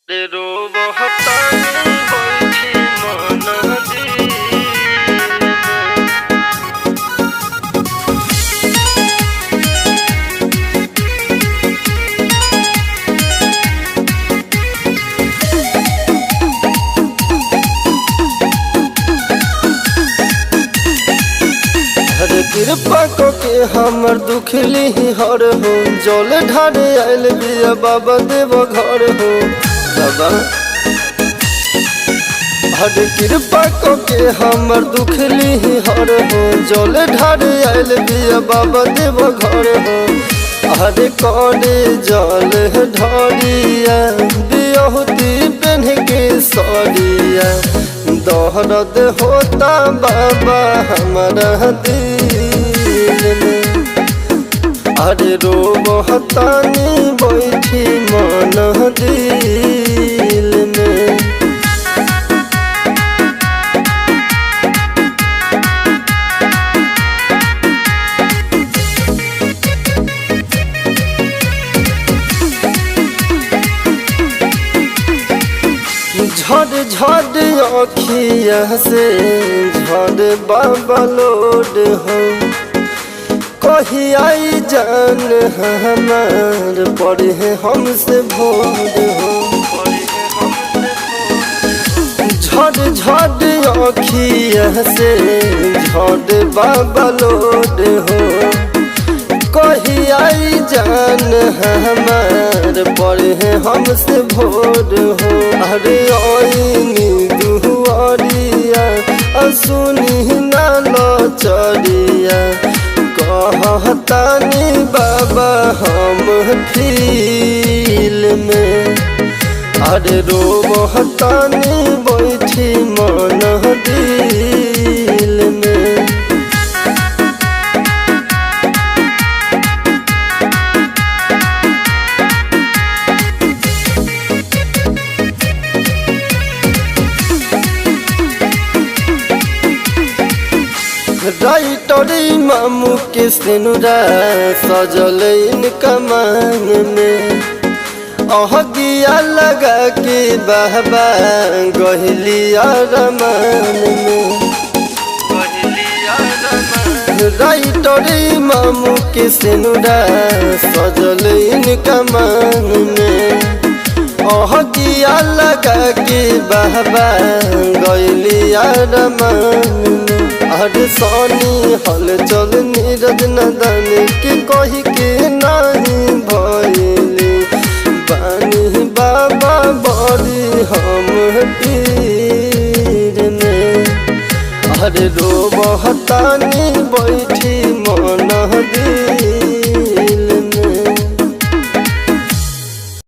तेरो बहतानी बैठी मन दी। हरे कृपा को के हमर दुखली हर हो, जल ढारे आयल बिया बाबा देव घर हो। बाबा हरे कृपा को के हमर दुखली हर हो, जल ढारे आयल बिया बाबा देव घर हो। हरे करे जल ढारिया बियहुती पहन के सरिया, दहरद होता बाबा हमारा दिल में। अरे रो बहतानी बैठी मन दिल में। झड़ झड़ अखिया से झड़ बाबा लोड हो, कही आई जान हमार पड़े हमसे भोर हो। झड़ झड़ अखिया से झड़ बाबा लोड हो, कही आई जान हमार पड़े हमसे भोर हो। अरे आईनी दुआरिया सुनी ना लचरिया, कहतानी बाबा हम फील में। अरे रो बहतानी बैठी मन दिल में। राइटर मामू के सिनुरा सजल इनका मांग में, अहगिया लगा के बाबा गहलिया रमान में। राइटर मामू के सिनुरा सजल इनका मांग में, अहगिया लगा के बाबा गहलिया रमान में। अरे सोनी हल चल नीरज नदन के कही के नहीं भइली, बानी बाबा बड़ी हम पीर में। अरे रो बहतानी बैठी मन